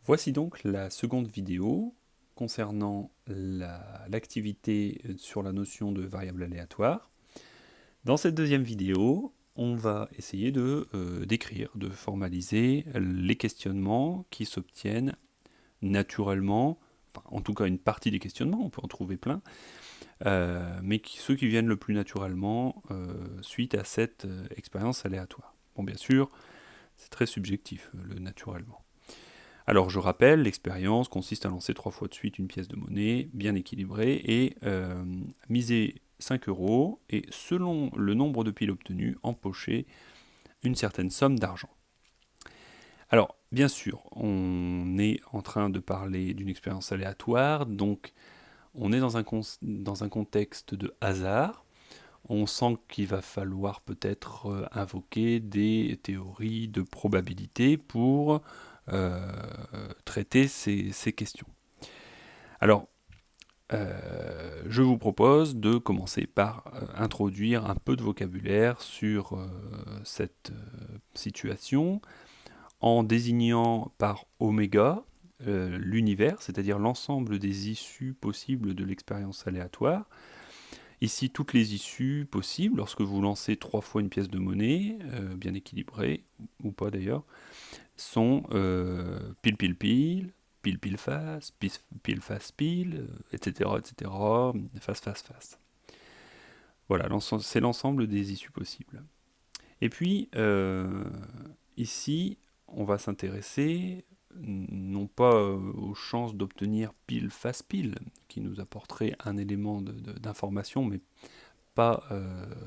Voici donc la seconde vidéo concernant l'activité sur la notion de variable aléatoire. Dans cette deuxième vidéo, on va essayer d'écrire, de formaliser les questionnements qui s'obtiennent naturellement, enfin, en tout cas une partie des questionnements, on peut en trouver plein, mais ceux qui viennent le plus naturellement suite à cette expérience aléatoire. Bon, bien sûr, c'est très subjectif, le naturellement. Alors je rappelle, l'expérience consiste à lancer 3 fois de suite une pièce de monnaie bien équilibrée et miser 5 euros et selon le nombre de piles obtenues, empocher une certaine somme d'argent. Alors bien sûr, on est en train de parler d'une expérience aléatoire, donc on est dans un contexte de hasard. On sent qu'il va falloir peut-être invoquer des théories de probabilité pour euh, traiter ces questions. Alors, je vous propose de commencer par introduire un peu de vocabulaire sur cette situation en désignant par oméga l'univers, c'est-à-dire l'ensemble des issues possibles de l'expérience aléatoire. Ici, toutes les issues possibles, lorsque vous lancez 3 fois une pièce de monnaie, bien équilibrée, ou pas d'ailleurs, sont pile pile pile, pile pile face, pile face pile, etc., etc., face face face. Voilà, c'est l'ensemble des issues possibles. Et puis, ici, on va s'intéresser non pas aux chances d'obtenir pile face pile, qui nous apporterait un élément d'information, mais pas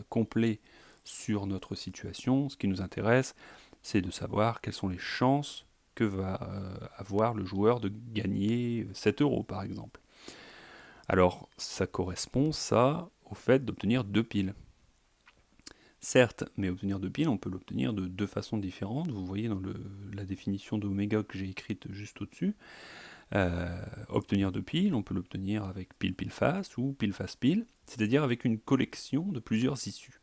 complet sur notre situation. Ce qui nous intéresse, c'est de savoir quelles sont les chances que va avoir le joueur de gagner 7 euros par exemple. Alors ça correspond ça au fait d'obtenir 2 piles. Certes, mais obtenir 2 piles, on peut l'obtenir de 2 façons différentes. Vous voyez dans la définition d'oméga que j'ai écrite juste au-dessus. Obtenir 2 piles, on peut l'obtenir avec pile pile face ou pile face pile, c'est-à-dire avec une collection de plusieurs issues.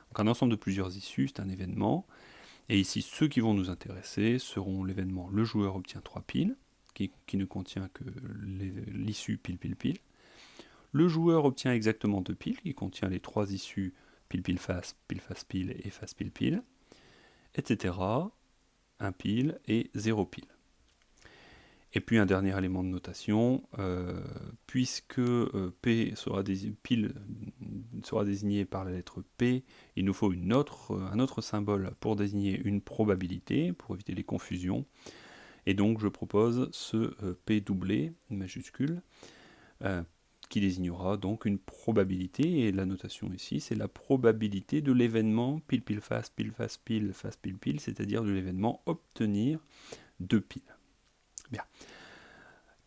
Donc un ensemble de plusieurs issues, c'est un événement. Et ici, ceux qui vont nous intéresser seront l'événement le joueur obtient 3 piles, qui ne contient que l'issue pile pile pile. Le joueur obtient exactement 2 piles, qui contient les 3 issues pile pile face pile et face pile pile, etc. 1 pile et 0 pile. Et puis un dernier élément de notation, puisque P pile sera désigné par la lettre P, il nous faut un autre symbole pour désigner une probabilité, pour éviter les confusions. Et donc je propose ce P doublé, majuscule, qui désignera donc une probabilité, et la notation ici, c'est la probabilité de l'événement pile pile face pile, face pile pile, c'est-à-dire de l'événement obtenir 2 piles. Bien.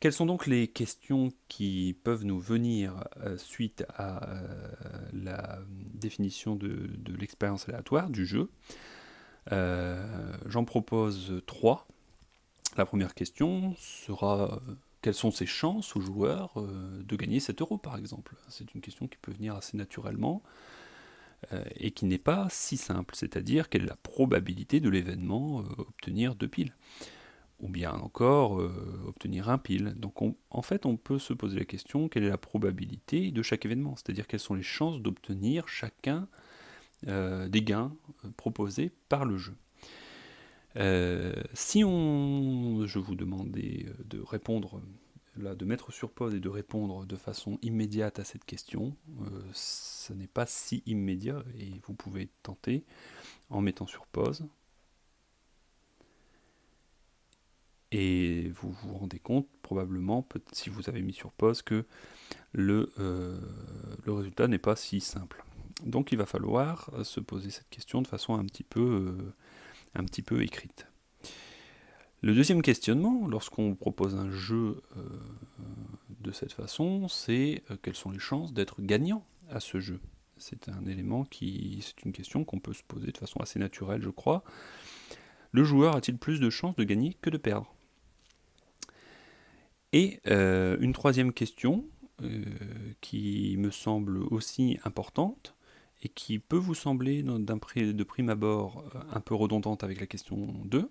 Quelles sont donc les questions qui peuvent nous venir suite à la définition de l'expérience aléatoire du jeu? J'en propose 3. La première question sera quelles sont ses chances au joueur de gagner 7 euros par exemple? C'est une question qui peut venir assez naturellement et qui n'est pas si simple, c'est-à-dire quelle est la probabilité de l'événement obtenir 2 piles? Ou bien encore obtenir un pile. Donc en fait, on peut se poser la question, quelle est la probabilité de chaque événement? C'est-à-dire quelles sont les chances d'obtenir chacun des gains proposés par le jeu. Si je vous demandais de répondre, là, de mettre sur pause et de répondre de façon immédiate à cette question, ce n'est pas si immédiat et vous pouvez tenter en mettant sur pause. Et vous vous rendez compte, probablement, si vous avez mis sur pause, que le résultat n'est pas si simple. Donc il va falloir se poser cette question de façon un petit peu écrite. Le deuxième questionnement, lorsqu'on propose un jeu de cette façon, c'est quelles sont les chances d'être gagnant à ce jeu. C'est une question qu'on peut se poser de façon assez naturelle, je crois. Le joueur a-t-il plus de chances de gagner que de perdre? Et une troisième question qui me semble aussi importante et qui peut vous sembler de prime abord un peu redondante avec la question 2,